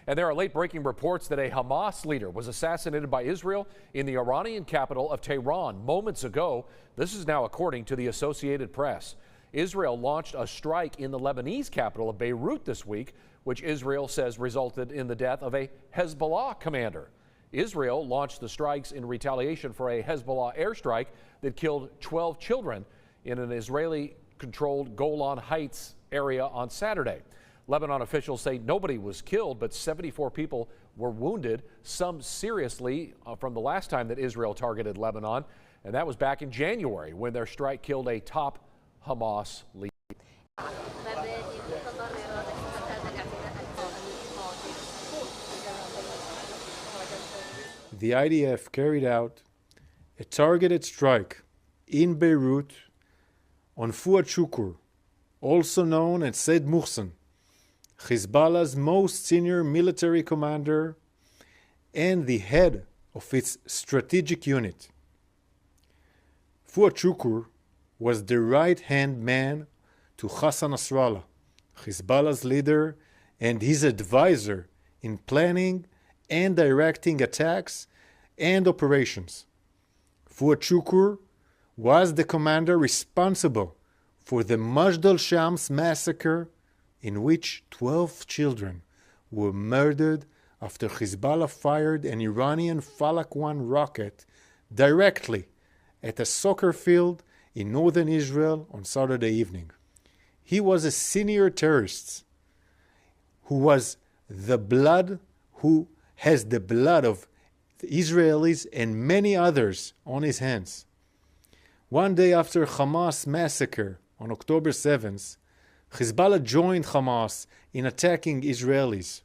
And there are late-breaking reports that a Hamas leader was assassinated by Israel in the Iranian capital of Tehran moments ago. This is now according to the Associated Press. Israel launched a strike in the Lebanese capital of Beirut this week, which Israel says resulted in the death of a Hezbollah commander. Israel launched the strikes in retaliation for a Hezbollah airstrike that killed 12 children in an Israeli-controlled Golan Heights area on Saturday. Lebanon officials say nobody was killed, but 74 people were wounded, some seriously from the last time that Israel targeted Lebanon, and that was back in January when their strike killed a top Hamas leader. The IDF carried out a targeted strike in Beirut on Fuad Shukur, also known as Said Muhsin, Hezbollah's most senior military commander and the head of its strategic unit. Fuad Shukur was the right-hand man to Hassan Nasrallah, Hezbollah's leader and his advisor in planning and directing attacks and operations. Fuad Shukur was the commander responsible for the Majd al-Shams massacre, in which 12 children were murdered after Hezbollah fired an Iranian Falak 1 rocket directly at a soccer field in northern Israel on Saturday evening. He was a senior terrorist who has the blood of the Israelis and many others on his hands. One day after Hamas massacre on October 7th, Hezbollah joined Hamas in attacking Israelis.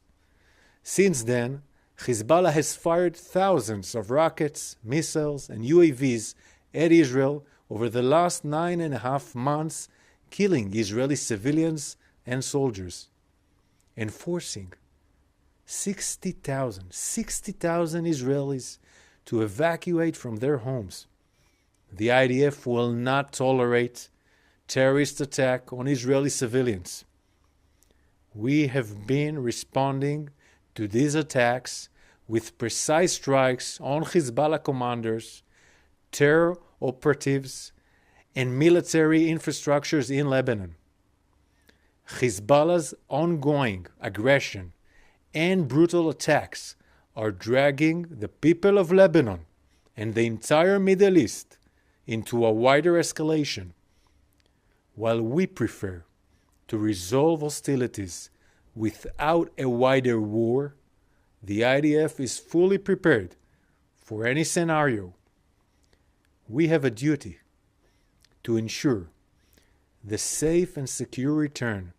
Since then, Hezbollah has fired thousands of rockets, missiles, and UAVs at Israel over the last 9.5 months, killing Israeli civilians and soldiers, and forcing 60,000 Israelis to evacuate from their homes. The IDF will not tolerate terrorist attack on Israeli civilians. We have been responding to these attacks with precise strikes on Hezbollah commanders, terror operatives, and military infrastructures in Lebanon. Hezbollah's ongoing aggression and brutal attacks are dragging the people of Lebanon and the entire Middle East into a wider escalation. While we prefer to resolve hostilities without a wider war, the IDF is fully prepared for any scenario. We have a duty to ensure the safe and secure return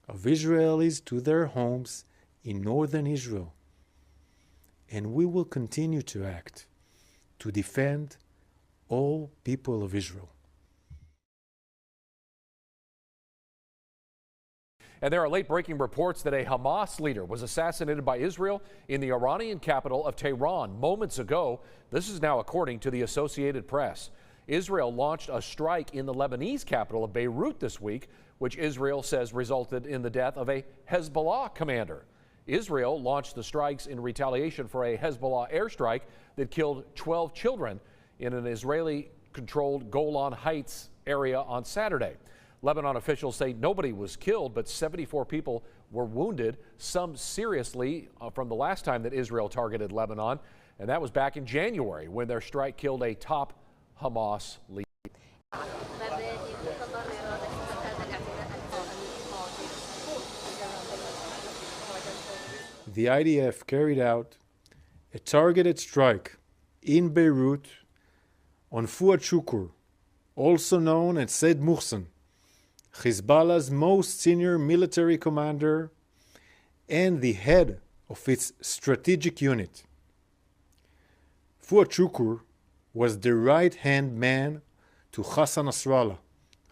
of Israelis to their homes in northern Israel, and we will continue to act to defend all people of Israel. And there are late-breaking reports that a Hamas leader was assassinated by Israel in the Iranian capital of Tehran moments ago. This is now according to the Associated Press. Israel launched a strike in the Lebanese capital of Beirut this week, which Israel says resulted in the death of a Hezbollah commander. Israel launched the strikes in retaliation for a Hezbollah airstrike that killed 12 children in an Israeli-controlled Golan Heights area on Saturday. Lebanon officials say nobody was killed, but 74 people were wounded, some seriously from the last time that Israel targeted Lebanon, and that was back in January when their strike killed a top Hamas leader. The IDF carried out a targeted strike in Beirut on Fuad Shukur, also known as Said Muhsin, Hezbollah's most senior military commander and the head of its strategic unit. Fuad Shukur was the right-hand man to Hassan Nasrallah,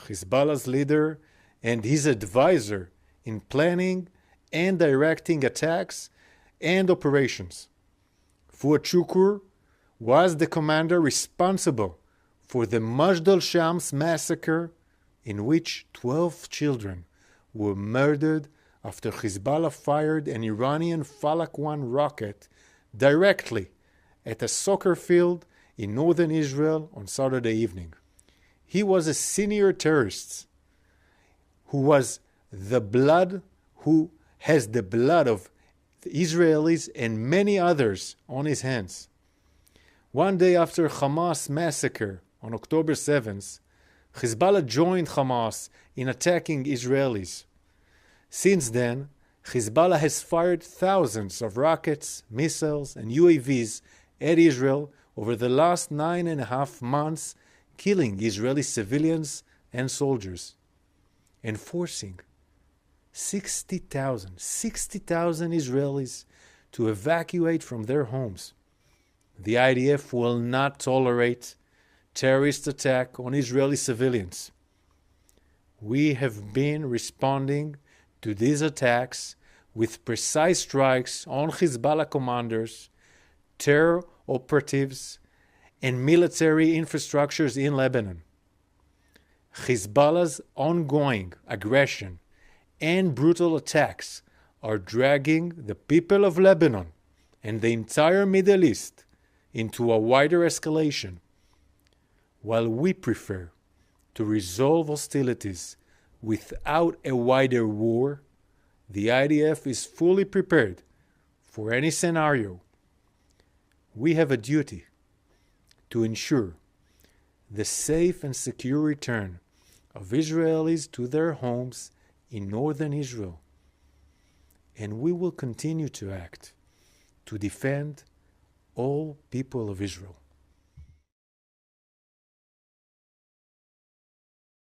Hezbollah's leader and his advisor in planning and directing attacks and operations. Fuad Shukur was the commander responsible for the Majd al-Shams massacre, in which 12 children were murdered after Hezbollah fired an Iranian Falak 1 rocket directly at a soccer field in northern Israel on Saturday evening. He was a senior terrorist who has the blood of the Israelis and many others on his hands. One day after Hamas massacre on October 7th, Hezbollah joined Hamas in attacking Israelis. Since then, Hezbollah has fired thousands of rockets, missiles, and UAVs at Israel over the last 9.5 months, killing Israeli civilians and soldiers, and forcing 60,000 Israelis to evacuate from their homes. The IDF will not tolerate terrorist attack on Israeli civilians. We have been responding to these attacks with precise strikes on Hezbollah commanders, terror operatives, and military infrastructures in Lebanon. Hezbollah's ongoing aggression and brutal attacks are dragging the people of Lebanon and the entire Middle East into a wider escalation. While we prefer to resolve hostilities without a wider war, the IDF is fully prepared for any scenario. We have a duty to ensure the safe and secure return of Israelis to their homes in northern Israel. And we will continue to act to defend all people of Israel.